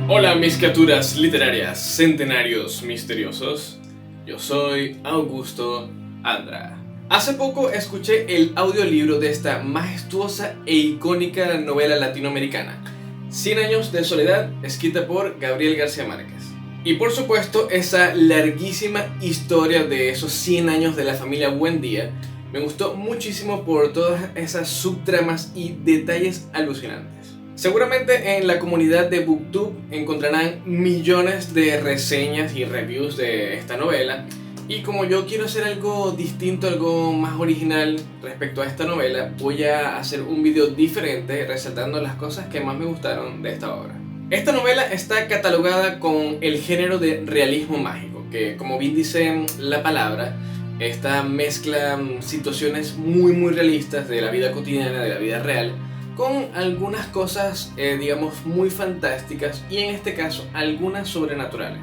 Hola mis criaturas literarias, centenarios misteriosos. Yo soy Augusto Andra. Hace poco escuché el audiolibro de esta majestuosa e icónica novela latinoamericana, 100 años de soledad, escrita por Gabriel García Márquez. Y por supuesto, esa larguísima historia de esos 100 años de la familia Buendía me gustó muchísimo por todas esas subtramas y detalles alucinantes. Seguramente en la comunidad de BookTube encontrarán millones de reseñas y reviews de esta novela, y como yo quiero hacer algo distinto, algo más original respecto a esta novela, voy a hacer un video diferente resaltando las cosas que más me gustaron de esta obra. Esta novela está catalogada con el género de realismo mágico, que como bien dice la palabra, esta mezcla situaciones muy realistas de la vida cotidiana, de la vida real, con algunas cosas, digamos, muy fantásticas y en este caso algunas sobrenaturales.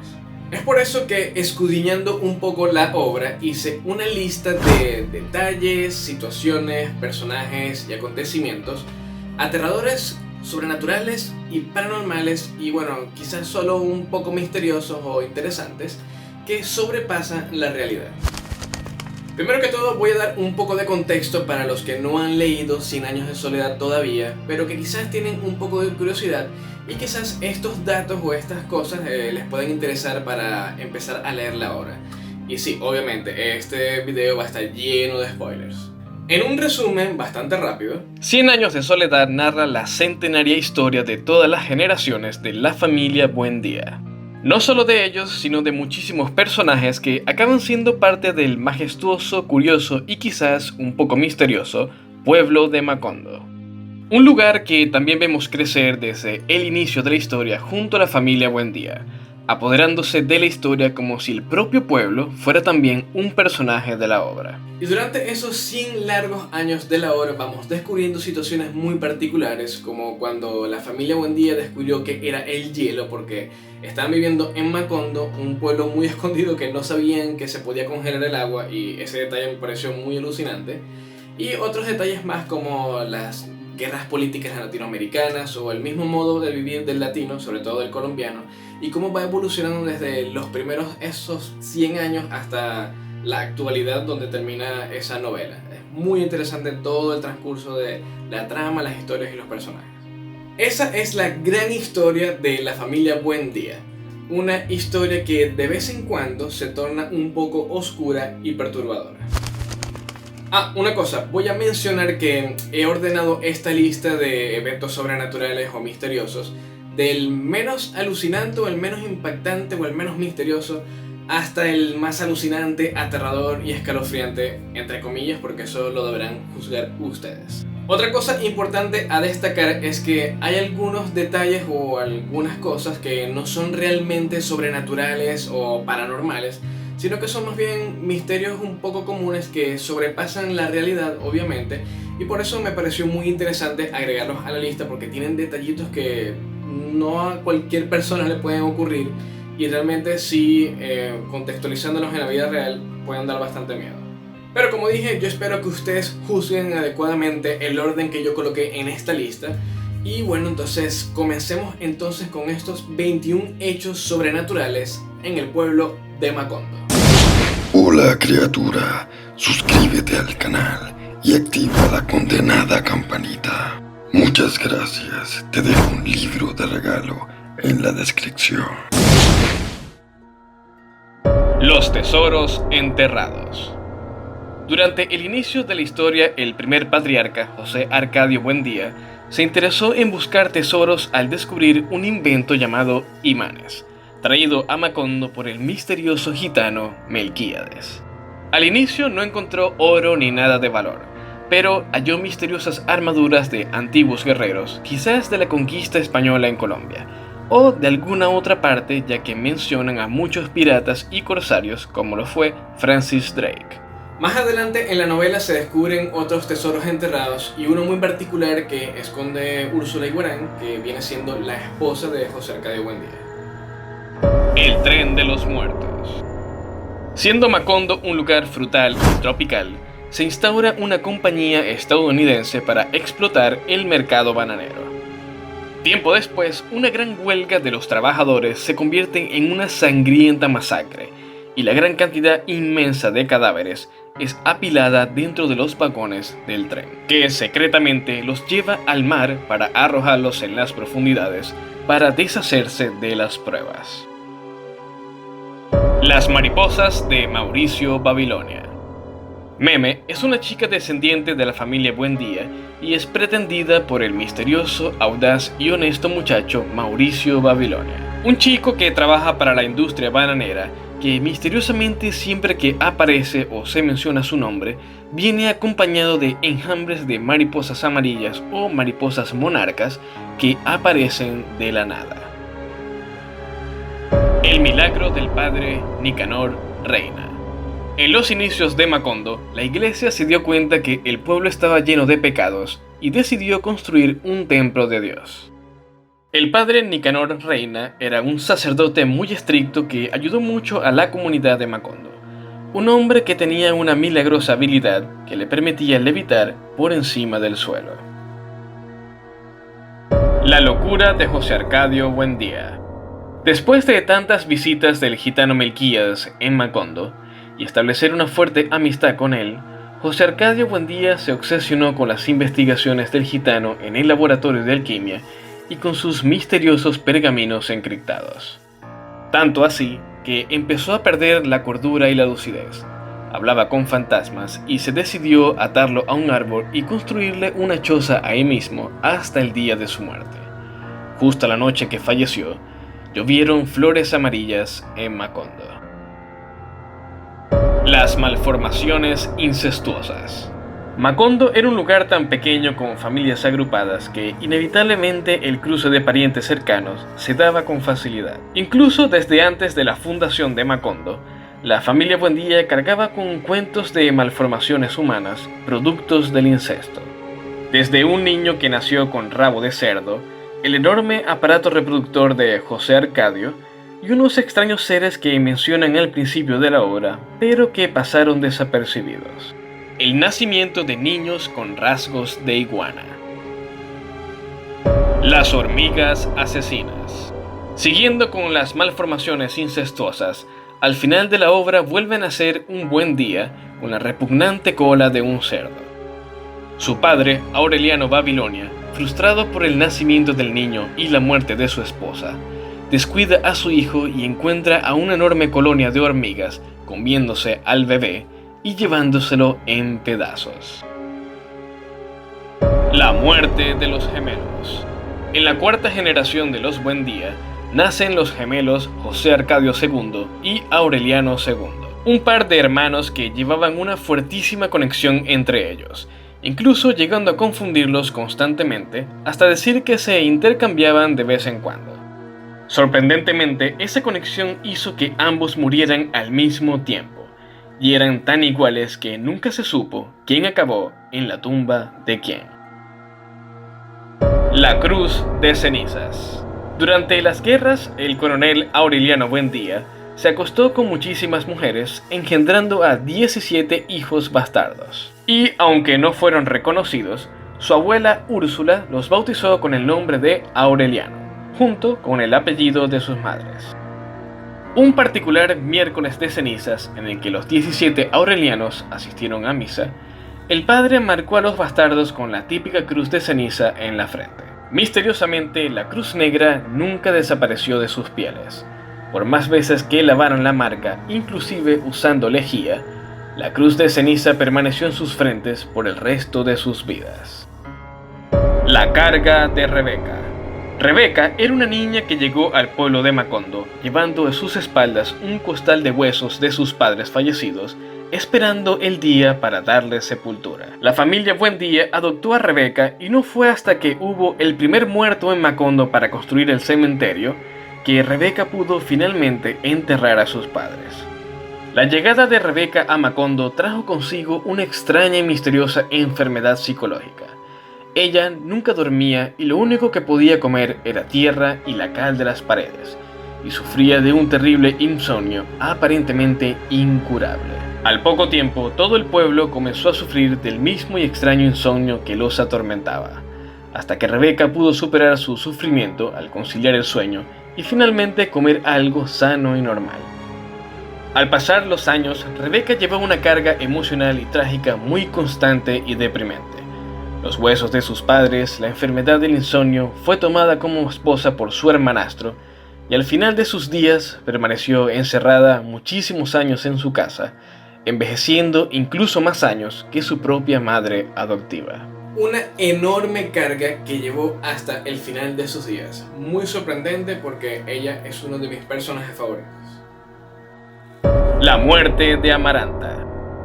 Es por eso que, escudriñando un poco la obra, hice una lista de detalles, situaciones, personajes y acontecimientos aterradores, sobrenaturales y paranormales, y bueno, quizás solo un poco misteriosos o interesantes, que sobrepasan la realidad. Primero que todo voy a dar un poco de contexto para los que no han leído 100 años de soledad todavía, pero que quizás tienen un poco de curiosidad y quizás estos datos o estas cosas les pueden interesar para empezar a leer la obra. Y sí, obviamente, este video va a estar lleno de spoilers. En un resumen bastante rápido, 100 años de soledad narra la centenaria historia de todas las generaciones de la familia Buendía. No solo de ellos, sino de muchísimos personajes que acaban siendo parte del majestuoso, curioso y quizás un poco misterioso pueblo de Macondo. Un lugar que también vemos crecer desde el inicio de la historia junto a la familia Buendía, apoderándose de la historia como si el propio pueblo fuera también un personaje de la obra. Y durante esos 100 largos años de la obra vamos descubriendo situaciones muy particulares, como cuando la familia Buendía descubrió que era el hielo, porque estaban viviendo en Macondo, un pueblo muy escondido que no sabían que se podía congelar el agua, y ese detalle me pareció muy alucinante. Y otros detalles más como las guerras políticas latinoamericanas o el mismo modo de vivir del latino, sobre todo del colombiano, y cómo va evolucionando desde los primeros esos 100 años hasta la actualidad donde termina esa novela. Es muy interesante todo el transcurso de la trama, las historias y los personajes. Esa es la gran historia de la familia Buendía, una historia que de vez en cuando se torna un poco oscura y perturbadora. Una cosa, voy a mencionar que he ordenado esta lista de eventos sobrenaturales o misteriosos del menos alucinante o el menos impactante o el menos misterioso hasta el más alucinante, aterrador y escalofriante, entre comillas, porque eso lo deberán juzgar ustedes. Otra cosa importante a destacar es que hay algunos detalles o algunas cosas que no son realmente sobrenaturales o paranormales, sino que son más bien misterios un poco comunes que sobrepasan la realidad, obviamente, y por eso me pareció muy interesante agregarlos a la lista, porque tienen detallitos que no a cualquier persona le pueden ocurrir, y realmente sí, contextualizándolos en la vida real, pueden dar bastante miedo. Pero como dije, yo espero que ustedes juzguen adecuadamente el orden que yo coloqué en esta lista. Y bueno, entonces comencemos entonces con estos 21 hechos sobrenaturales en el pueblo de Macondo. Hola criatura, suscríbete al canal y activa la condenada campanita. Muchas gracias, te dejo un libro de regalo en la descripción. Los tesoros enterrados. Durante el inicio de la historia, el primer patriarca, José Arcadio Buendía, se interesó en buscar tesoros al descubrir un invento llamado imanes, traído a Macondo por el misterioso gitano Melquíades. Al inicio no encontró oro ni nada de valor, pero halló misteriosas armaduras de antiguos guerreros, quizás de la conquista española en Colombia, o de alguna otra parte, ya que mencionan a muchos piratas y corsarios como lo fue Francis Drake. Más adelante en la novela se descubren otros tesoros enterrados, y uno muy particular que esconde Úrsula Iguarán, que viene siendo la esposa de José Arcadio Buendía. El tren de los muertos. Siendo Macondo un lugar frutal y tropical, se instaura una compañía estadounidense para explotar el mercado bananero. Tiempo después, una gran huelga de los trabajadores se convierte en una sangrienta masacre, y la gran cantidad inmensa de cadáveres es apilada dentro de los vagones del tren, que secretamente los lleva al mar para arrojarlos en las profundidades para deshacerse de las pruebas. Las mariposas de Mauricio Babilonia. Meme es una chica descendiente de la familia Buendía y es pretendida por el misterioso, audaz y honesto muchacho Mauricio Babilonia, un chico que trabaja para la industria bananera que misteriosamente siempre que aparece o se menciona su nombre, viene acompañado de enjambres de mariposas amarillas o mariposas monarcas que aparecen de la nada. El milagro del padre Nicanor Reina. En los inicios de Macondo, la iglesia se dio cuenta que el pueblo estaba lleno de pecados y decidió construir un templo de Dios. El padre Nicanor Reina era un sacerdote muy estricto que ayudó mucho a la comunidad de Macondo, un hombre que tenía una milagrosa habilidad que le permitía levitar por encima del suelo. La locura de José Arcadio Buendía. Después de tantas visitas del gitano Melquíades en Macondo y establecer una fuerte amistad con él, José Arcadio Buendía se obsesionó con las investigaciones del gitano en el laboratorio de alquimia y con sus misteriosos pergaminos encriptados. Tanto así que empezó a perder la cordura y la lucidez, hablaba con fantasmas y se decidió atarlo a un árbol y construirle una choza a él mismo hasta el día de su muerte. Justo la noche que falleció, llovieron flores amarillas en Macondo. Las malformaciones incestuosas. Macondo era un lugar tan pequeño con familias agrupadas que inevitablemente el cruce de parientes cercanos se daba con facilidad. Incluso desde antes de la fundación de Macondo, la familia Buendía cargaba con cuentos de malformaciones humanas, productos del incesto. Desde un niño que nació con rabo de cerdo, el enorme aparato reproductor de José Arcadio y unos extraños seres que mencionan al principio de la obra, pero que pasaron desapercibidos. El nacimiento de niños con rasgos de iguana. Las hormigas asesinas. Siguiendo con las malformaciones incestuosas, al final de la obra vuelven a ser un Buendía con la repugnante cola de un cerdo. Su padre, Aureliano Babilonia, frustrado por el nacimiento del niño y la muerte de su esposa, descuida a su hijo y encuentra a una enorme colonia de hormigas comiéndose al bebé y llevándoselo en pedazos. La muerte de los gemelos. En la cuarta generación de los Buendía nacen los gemelos José Arcadio II y Aureliano II, un par de hermanos que llevaban una fuertísima conexión entre ellos, incluso llegando a confundirlos constantemente hasta decir que se intercambiaban de vez en cuando. Sorprendentemente, esa conexión hizo que ambos murieran al mismo tiempo, y eran tan iguales que nunca se supo quién acabó en la tumba de quién. La cruz de cenizas. Durante las guerras, el coronel Aureliano Buendía se acostó con muchísimas mujeres, engendrando a 17 hijos bastardos. Y aunque no fueron reconocidos, su abuela Úrsula los bautizó con el nombre de Aureliano, junto con el apellido de sus madres. Un particular miércoles de cenizas, en el que los 17 aurelianos asistieron a misa, el padre marcó a los bastardos con la típica cruz de ceniza en la frente. Misteriosamente, la cruz negra nunca desapareció de sus pieles. Por más veces que lavaron la marca, inclusive usando lejía, la cruz de ceniza permaneció en sus frentes por el resto de sus vidas. La carga de Rebeca. Rebeca era una niña que llegó al pueblo de Macondo llevando a sus espaldas un costal de huesos de sus padres fallecidos, esperando el día para darle sepultura. La familia Buendía adoptó a Rebeca y no fue hasta que hubo el primer muerto en Macondo para construir el cementerio que Rebeca pudo finalmente enterrar a sus padres. La llegada de Rebeca a Macondo trajo consigo una extraña y misteriosa enfermedad psicológica. Ella nunca dormía y lo único que podía comer era tierra y la cal de las paredes, y sufría de un terrible insomnio aparentemente incurable. Al poco tiempo, todo el pueblo comenzó a sufrir del mismo y extraño insomnio que los atormentaba, hasta que Rebeca pudo superar su sufrimiento al conciliar el sueño y finalmente comer algo sano y normal. Al pasar los años, Rebeca llevaba una carga emocional y trágica muy constante y deprimente. Los huesos de sus padres, la enfermedad del insomnio, fue tomada como esposa por su hermanastro y al final de sus días permaneció encerrada muchísimos años en su casa, envejeciendo incluso más años que su propia madre adoptiva. Una enorme carga que llevó hasta el final de sus días. Muy sorprendente porque ella es uno de mis personajes favoritos. La muerte de Amaranta.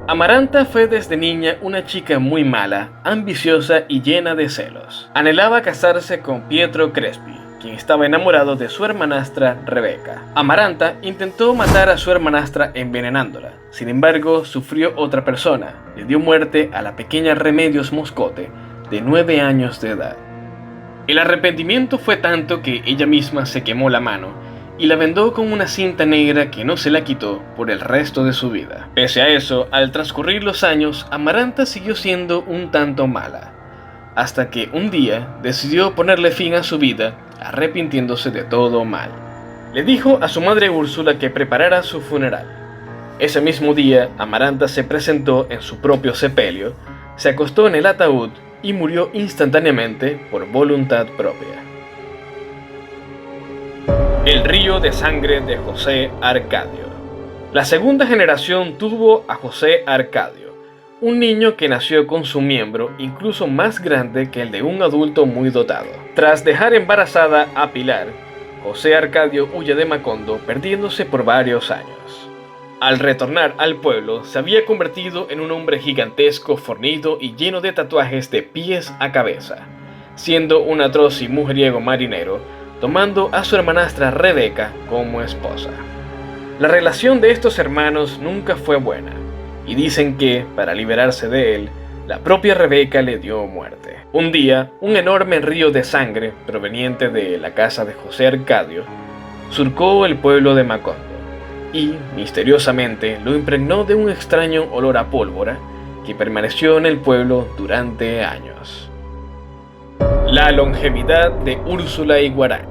Amaranta fue desde niña una chica muy mala, ambiciosa y llena de celos. Anhelaba casarse con Pietro Crespi, quien estaba enamorado de su hermanastra Rebeca. Amaranta intentó matar a su hermanastra envenenándola. Sin embargo, sufrió otra persona. Le dio muerte a la pequeña Remedios Moscote, de 9 años de edad. El arrepentimiento fue tanto que ella misma se quemó la mano y la vendó con una cinta negra que no se la quitó por el resto de su vida. Pese a eso, al transcurrir los años, Amaranta siguió siendo un tanto mala, hasta que un día decidió ponerle fin a su vida, arrepintiéndose de todo mal. Le dijo a su madre Úrsula que preparara su funeral. Ese mismo día, Amaranta se presentó en su propio sepelio, se acostó en el ataúd y murió instantáneamente por voluntad propia. El río de sangre de José Arcadio. La segunda generación tuvo a José Arcadio, un niño que nació con su miembro incluso más grande que el de un adulto muy dotado. Tras dejar embarazada a Pilar, José Arcadio huye de Macondo, perdiéndose por varios años. Al retornar al pueblo, se había convertido en un hombre gigantesco, fornido y lleno de tatuajes de pies a cabeza, siendo un atroz y mujeriego marinero, tomando a su hermanastra Rebeca como esposa. La relación de estos hermanos nunca fue buena, y dicen que, para liberarse de él, la propia Rebeca le dio muerte. Un día, un enorme río de sangre, proveniente de la casa de José Arcadio, surcó el pueblo de Macondo, y, misteriosamente, lo impregnó de un extraño olor a pólvora que permaneció en el pueblo durante años. La longevidad de Úrsula Iguarán.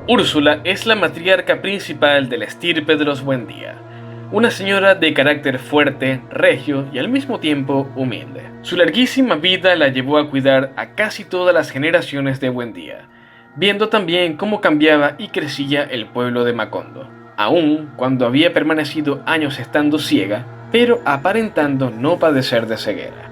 Úrsula es la matriarca principal de la estirpe de los Buendía, una señora de carácter fuerte, regio y al mismo tiempo humilde. Su larguísima vida la llevó a cuidar a casi todas las generaciones de Buendía, viendo también cómo cambiaba y crecía el pueblo de Macondo, aun cuando había permanecido años estando ciega, pero aparentando no padecer de ceguera.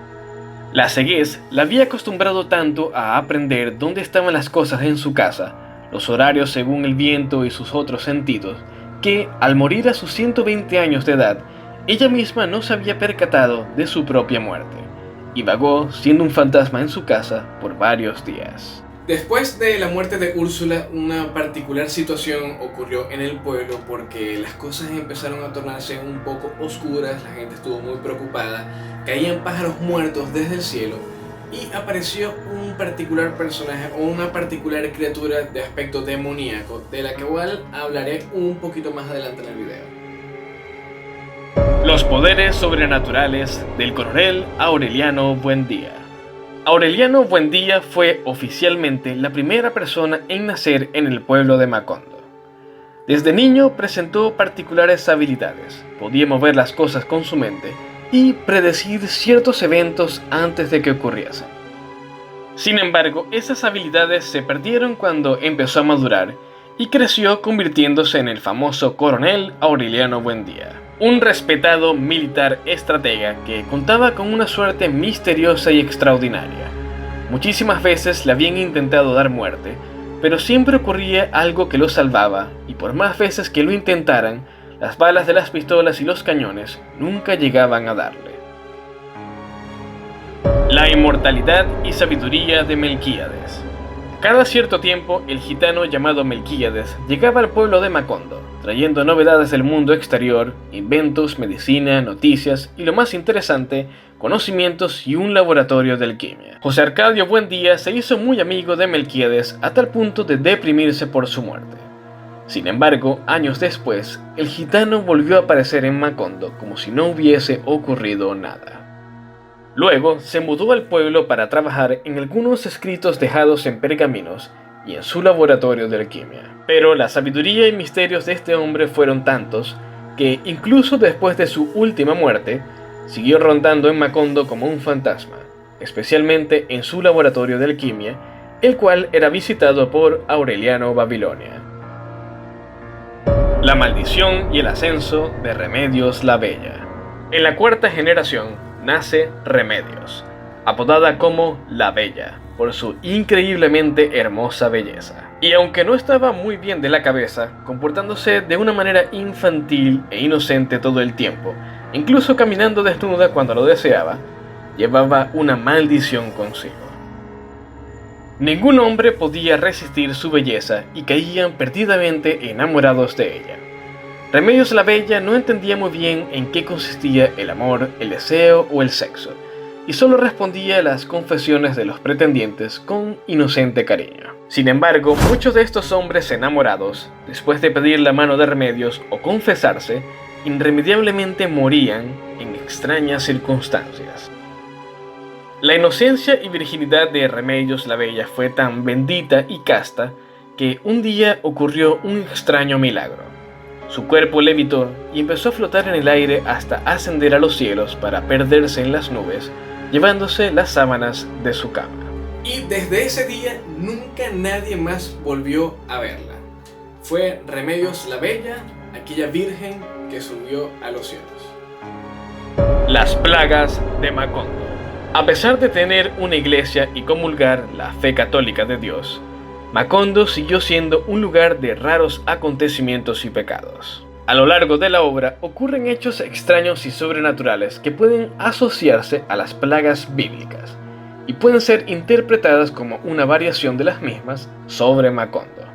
La ceguez la había acostumbrado tanto a aprender dónde estaban las cosas en su casa, los horarios según el viento y sus otros sentidos, que, al morir a sus 120 años de edad, ella misma no se había percatado de su propia muerte, y vagó siendo un fantasma en su casa por varios días. Después de la muerte de Úrsula, una particular situación ocurrió en el pueblo porque las cosas empezaron a tornarse un poco oscuras, la gente estuvo muy preocupada, caían pájaros muertos desde el cielo y apareció un particular personaje o una particular criatura de aspecto demoníaco, de la que igual hablaré un poquito más adelante en el video. Los poderes sobrenaturales del coronel Aureliano Buendía. Aureliano Buendía fue oficialmente la primera persona en nacer en el pueblo de Macondo. Desde niño presentó particulares habilidades, podía mover las cosas con su mente y predecir ciertos eventos antes de que ocurriesen. Sin embargo, esas habilidades se perdieron cuando empezó a madurar y creció convirtiéndose en el famoso coronel Aureliano Buendía, un respetado militar estratega que contaba con una suerte misteriosa y extraordinaria. Muchísimas veces le habían intentado dar muerte, pero siempre ocurría algo que lo salvaba, y por más veces que lo intentaran, las balas de las pistolas y los cañones nunca llegaban a darle. La inmortalidad y sabiduría de Melquíades. Cada cierto tiempo, el gitano llamado Melquíades llegaba al pueblo de Macondo, trayendo novedades del mundo exterior, inventos, medicina, noticias y, lo más interesante, conocimientos y un laboratorio de alquimia. José Arcadio Buendía se hizo muy amigo de Melquíades a tal punto de deprimirse por su muerte. Sin embargo, años después, el gitano volvió a aparecer en Macondo como si no hubiese ocurrido nada. Luego se mudó al pueblo para trabajar en algunos escritos dejados en pergaminos y en su laboratorio de alquimia. Pero la sabiduría y misterios de este hombre fueron tantos que incluso después de su última muerte, siguió rondando en Macondo como un fantasma, especialmente en su laboratorio de alquimia, el cual era visitado por Aureliano Babilonia. La maldición y el ascenso de Remedios la Bella. En la cuarta generación nace Remedios, apodada como la Bella, por su increíblemente hermosa belleza. Y aunque no estaba muy bien de la cabeza, comportándose de una manera infantil e inocente todo el tiempo, incluso caminando desnuda cuando lo deseaba, llevaba una maldición consigo. Ningún hombre podía resistir su belleza y caían perdidamente enamorados de ella. Remedios la Bella no entendía muy bien en qué consistía el amor, el deseo o el sexo, y solo respondía a las confesiones de los pretendientes con inocente cariño. Sin embargo, muchos de estos hombres enamorados, después de pedir la mano de Remedios o confesarse, irremediablemente morían en extrañas circunstancias. La inocencia y virginidad de Remedios la Bella fue tan bendita y casta que un día ocurrió un extraño milagro. Su cuerpo levitó y empezó a flotar en el aire hasta ascender a los cielos para perderse en las nubes, llevándose las sábanas de su cama. Y desde ese día nunca nadie más volvió a verla. Fue Remedios la Bella, aquella virgen que subió a los cielos. Las plagas de Macondo. A pesar de tener una iglesia y comulgar la fe católica de Dios, Macondo siguió siendo un lugar de raros acontecimientos y pecados. A lo largo de la obra ocurren hechos extraños y sobrenaturales que pueden asociarse a las plagas bíblicas y pueden ser interpretadas como una variación de las mismas sobre Macondo.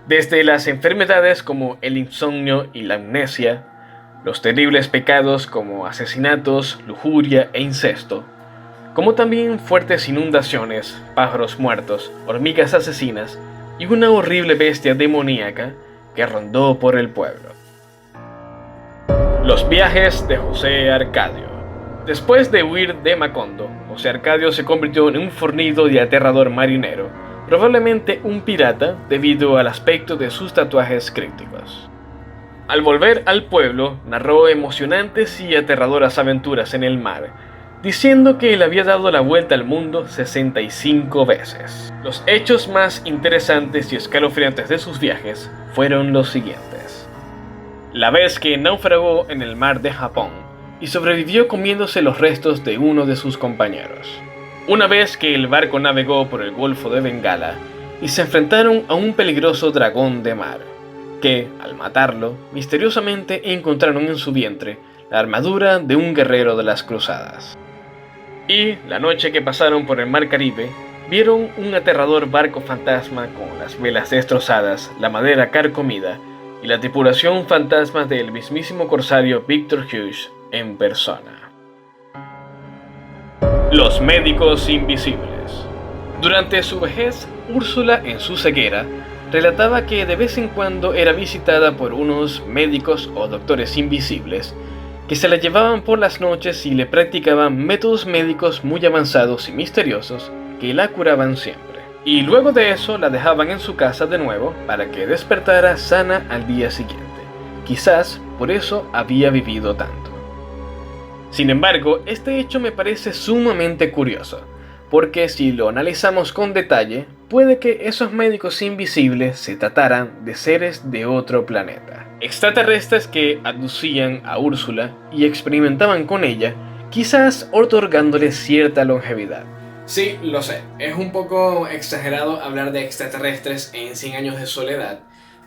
Desde las enfermedades como el insomnio y la amnesia, los terribles pecados como asesinatos, lujuria e incesto, como también fuertes inundaciones, pájaros muertos, hormigas asesinas y una horrible bestia demoníaca que rondó por el pueblo. Los viajes de José Arcadio. Después de huir de Macondo, José Arcadio se convirtió en un fornido y aterrador marinero, probablemente un pirata debido al aspecto de sus tatuajes crípticos. Al volver al pueblo, narró emocionantes y aterradoras aventuras en el mar, diciendo que él había dado la vuelta al mundo 65 veces. Los hechos más interesantes y escalofriantes de sus viajes fueron los siguientes. La vez que naufragó en el mar de Japón y sobrevivió comiéndose los restos de uno de sus compañeros. Una vez que el barco navegó por el Golfo de Bengala y se enfrentaron a un peligroso dragón de mar, que, al matarlo, misteriosamente encontraron en su vientre la armadura de un guerrero de las cruzadas. Y la noche que pasaron por el mar Caribe, vieron un aterrador barco fantasma con las velas destrozadas, la madera carcomida y la tripulación fantasma del mismísimo corsario Victor Hughes en persona. Los médicos invisibles. Durante su vejez, Úrsula, en su ceguera, relataba que de vez en cuando era visitada por unos médicos o doctores invisibles que se la llevaban por las noches y le practicaban métodos médicos muy avanzados y misteriosos que la curaban siempre. Y luego de eso la dejaban en su casa de nuevo para que despertara sana al día siguiente. Quizás por eso había vivido tanto. Sin embargo, este hecho me parece sumamente curioso, porque si lo analizamos con detalle, puede que esos médicos invisibles se trataran de seres de otro planeta. Extraterrestres que abducían a Úrsula y experimentaban con ella, quizás otorgándole cierta longevidad. Sí, lo sé, es un poco exagerado hablar de extraterrestres en 100 años de soledad,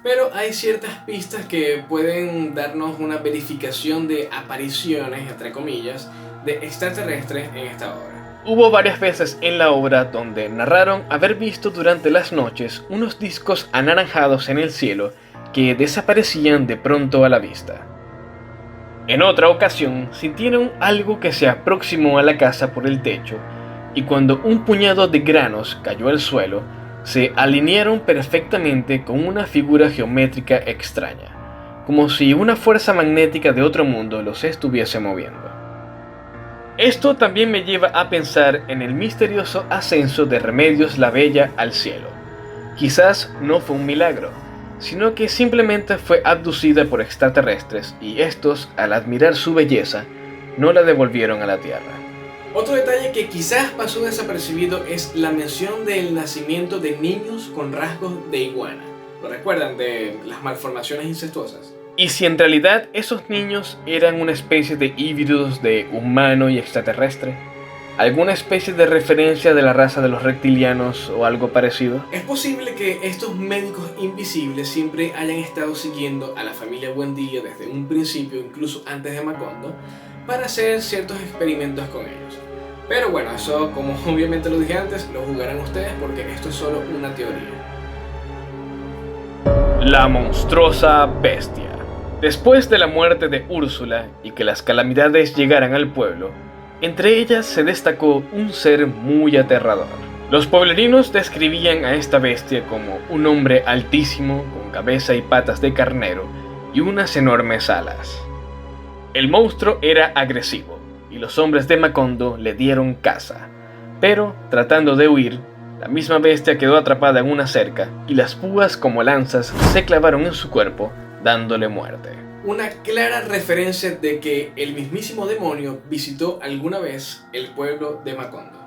pero hay ciertas pistas que pueden darnos una verificación de apariciones, entre comillas, de extraterrestres en esta obra. Hubo varias veces en la obra donde narraron haber visto durante las noches unos discos anaranjados en el cielo que desaparecían de pronto a la vista. En otra ocasión sintieron algo que se aproximó a la casa por el techo y cuando un puñado de granos cayó al suelo, se alinearon perfectamente con una figura geométrica extraña, como si una fuerza magnética de otro mundo los estuviese moviendo. Esto también me lleva a pensar en el misterioso ascenso de Remedios la Bella al cielo. Quizás no fue un milagro, sino que simplemente fue abducida por extraterrestres y estos, al admirar su belleza, no la devolvieron a la Tierra. Otro detalle que quizás pasó desapercibido es la mención del nacimiento de niños con rasgos de iguana. ¿Lo recuerdan de las malformaciones incestuosas? Y si en realidad esos niños eran una especie de híbridos de humano y extraterrestre, ¿alguna especie de referencia de la raza de los reptilianos o algo parecido? Es posible que estos médicos invisibles siempre hayan estado siguiendo a la familia Buendía desde un principio, incluso antes de Macondo, para hacer ciertos experimentos con ellos. Pero bueno, eso, como obviamente lo dije antes, lo jugarán ustedes porque esto es solo una teoría. La monstruosa bestia. Después de la muerte de Úrsula y que las calamidades llegaran al pueblo, entre ellas se destacó un ser muy aterrador. Los pueblerinos describían a esta bestia como un hombre altísimo, con cabeza y patas de carnero y unas enormes alas. El monstruo era agresivo y los hombres de Macondo le dieron caza, pero tratando de huir, la misma bestia quedó atrapada en una cerca y las púas como lanzas se clavaron en su cuerpo, dándole muerte. Una clara referencia de que el mismísimo demonio visitó alguna vez el pueblo de Macondo.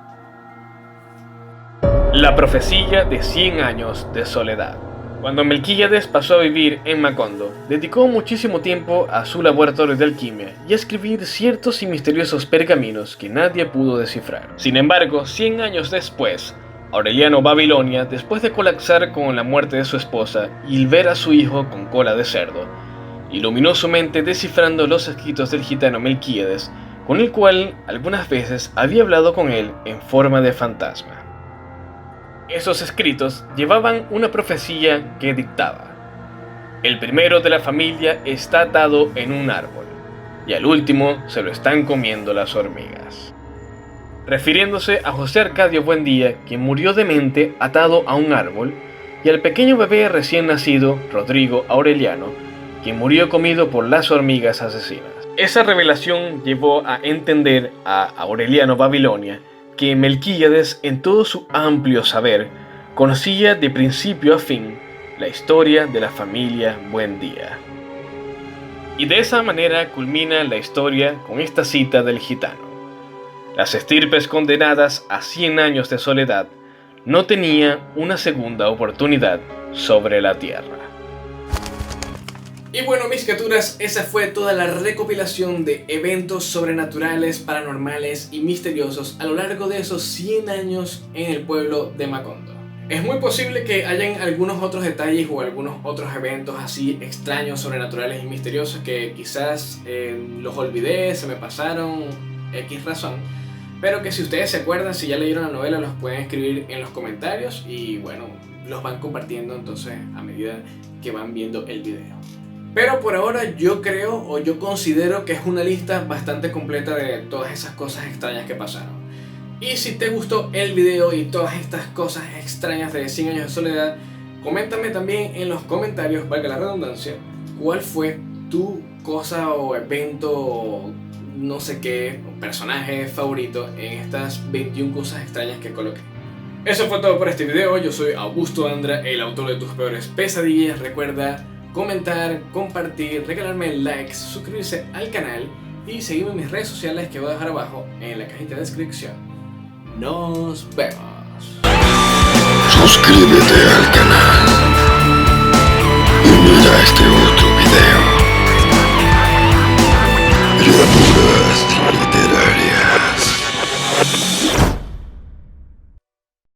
La profecía de 100 años de soledad. Cuando Melquíades pasó a vivir en Macondo, dedicó muchísimo tiempo a su laboratorio de alquimia y a escribir ciertos y misteriosos pergaminos que nadie pudo descifrar. Sin embargo, 100 años después, Aureliano Babilonia, después de colapsar con la muerte de su esposa y ver a su hijo con cola de cerdo, iluminó su mente descifrando los escritos del gitano Melquíades, con el cual algunas veces había hablado con él en forma de fantasma. Esos escritos llevaban una profecía que dictaba: el primero de la familia está atado en un árbol, y al último se lo están comiendo las hormigas. Refiriéndose a José Arcadio Buendía, quien murió demente atado a un árbol, y al pequeño bebé recién nacido, Rodrigo Aureliano, quien murió comido por las hormigas asesinas. Esa revelación llevó a entender a Aureliano Babilonia que Melquíades, en todo su amplio saber, conocía de principio a fin la historia de la familia Buendía. Y de esa manera culmina la historia con esta cita del gitano: las estirpes condenadas a 100 años de soledad no tenían una segunda oportunidad sobre la tierra. Y bueno, mis criaturas, esa fue toda la recopilación de eventos sobrenaturales, paranormales y misteriosos a lo largo de esos 100 años en el pueblo de Macondo. Es muy posible que hayan algunos otros detalles o algunos otros eventos así extraños, sobrenaturales y misteriosos que quizás los olvidé, se me pasaron, X razón. Pero que si ustedes se acuerdan, si ya leyeron la novela, los pueden escribir en los comentarios y bueno, los van compartiendo entonces a medida que van viendo el video. Pero por ahora yo creo o yo considero que es una lista bastante completa de todas esas cosas extrañas que pasaron. Y si te gustó el video y todas estas cosas extrañas de 100 años de soledad, coméntame también en los comentarios, valga la redundancia, cuál fue tu cosa o evento o no sé qué, o personaje favorito en estas 21 cosas extrañas que coloqué. Eso fue todo por este video. Yo soy Augusto Andra, el autor de tus peores pesadillas. Recuerda comentar, compartir, regalarme likes, suscribirse al canal y seguirme en mis redes sociales que voy a dejar abajo en la cajita de descripción. Nos vemos. Suscríbete al canal.